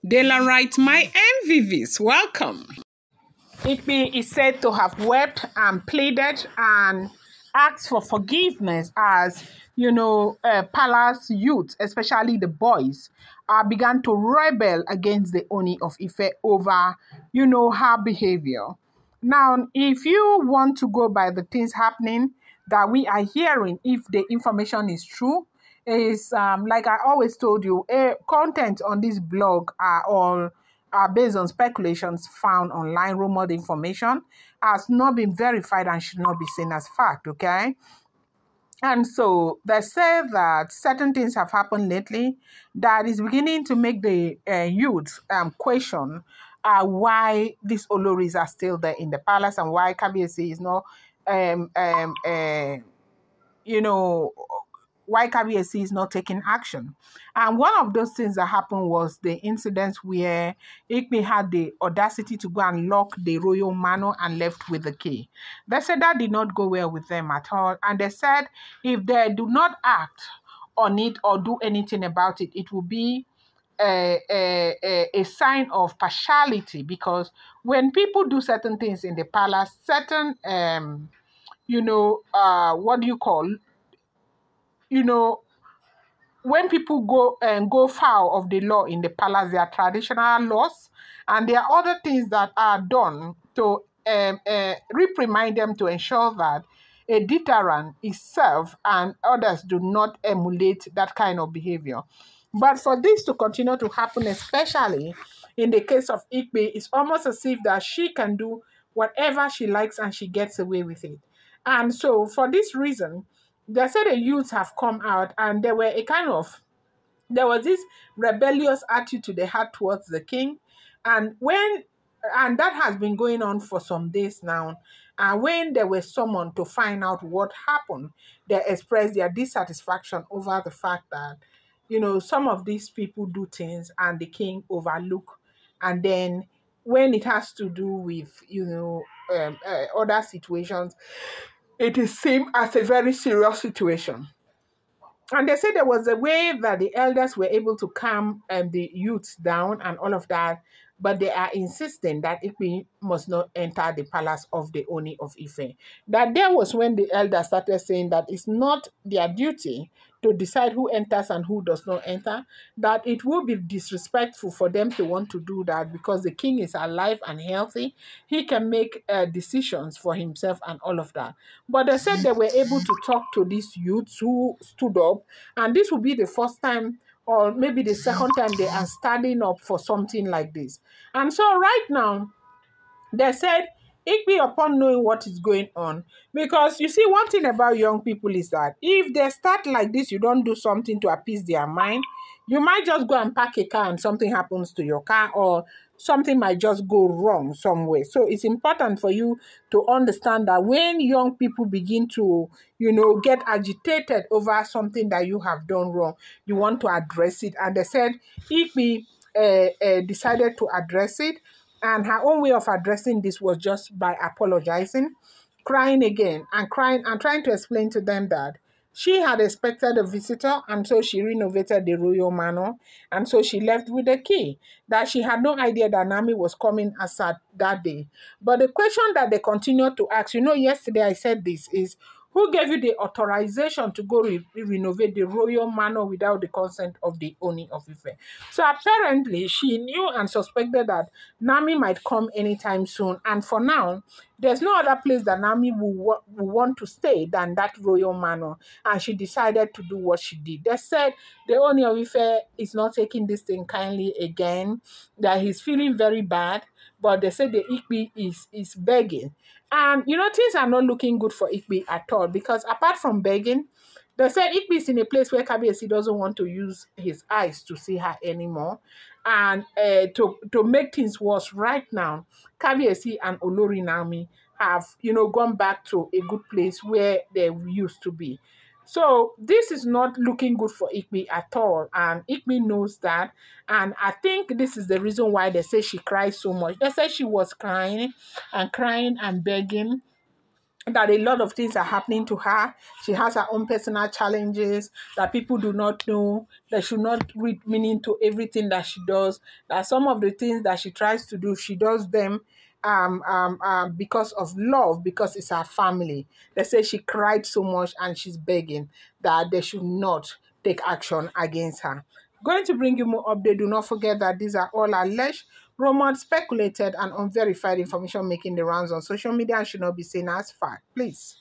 Dela writes, my MVVs, welcome. Ife is said to have wept and pleaded and asked for forgiveness as, palace youth, especially the boys, began to rebel against the Ooni of Ife over, her behavior. Now, if you want to go by the things happening that we are hearing, if the information is true, is like I always told you, content on this blog are based on speculations found online. Rumored information has not been verified and should not be seen as fact. Okay. And so they say that certain things have happened lately that is beginning to make the youth question why these Oloris are still there in the palace and why Kabiyesi is not, you know, why Kabiyesi is not taking action. And one of those things that happened was the incident where Ikpe had the audacity to go and lock the royal manor and left with the key. They said that did not go well with them at all. And they said if they do not act on it or do anything about it, it will be a sign of partiality, because when people do certain things in the palace, certain, what do you call, when people go foul of the law in the palace, there are traditional laws and there are other things that are done to reprimand them to ensure that a deterrent is served and others do not emulate that kind of behavior. But for this to continue to happen, especially in the case of Ikpe, it's almost as if that she can do whatever she likes and she gets away with it. And so for this reason, they said the youths have come out and there was this rebellious attitude they had towards the king. And that has been going on for some days now. And when they were summoned to find out what happened, they expressed their dissatisfaction over the fact that, some of these people do things and the king overlook. And then when it has to do with, other situations, it is seen as a very serious situation. And they said there was a way that the elders were able to calm the youths down and all of that, but they are insisting that Ife must not enter the palace of the Ooni of Ife. That there was when the elders started saying that it's not their duty to decide who enters and who does not enter, that it will be disrespectful for them to want to do that because the king is alive and healthy. He can make decisions for himself and all of that. But they said they were able to talk to these youths who stood up, and this will be the first time or maybe the second time they are standing up for something like this. And so right now, they said, Ikpe, upon knowing what is going on, because you see, one thing about young people is that if they start like this, you don't do something to appease their mind, you might just go and park a car and something happens to your car, or something might just go wrong somewhere. So it's important for you to understand that when young people begin to, get agitated over something that you have done wrong, you want to address it. And they said, Ikpe decided to address it. And her own way of addressing this was just by apologizing, crying again, and trying to explain to them that she had expected a visitor, and so she renovated the royal manor, and so she left with the key. That she had no idea that Nami was coming as at that day. But the question that they continue to ask, yesterday I said this, is who gave you the authorization to go renovate the royal manor without the consent of the Ooni of Ife? So apparently she knew and suspected that Nami might come anytime soon. And for now, there's no other place that Nami will want to stay than that royal manor. And she decided to do what she did. They said the Ooni of Ife is not taking this thing kindly again, that he's feeling very bad. But they said the Ikpe is begging. And, things are not looking good for Ikpe at all, because apart from begging, they said Ikpe is in a place where Kabiyesi doesn't want to use his eyes to see her anymore. And to make things worse right now, Kabiyesi and Olori Naomi have, gone back to a good place where they used to be. So this is not looking good for Ikpe at all. And Ikpe knows that. And I think this is the reason why they say she cries so much. They say she was crying and begging that a lot of things are happening to her. She has her own personal challenges that people do not know. They should not read meaning to everything that she does. That some of the things that she tries to do, she does them because of love, because it's her family. They say she cried so much and she's begging that they should not take action against her. Going to bring you more update. Do not forget that these are all alleged, rumored, speculated, and unverified information making the rounds on social media and should not be seen as fact. Please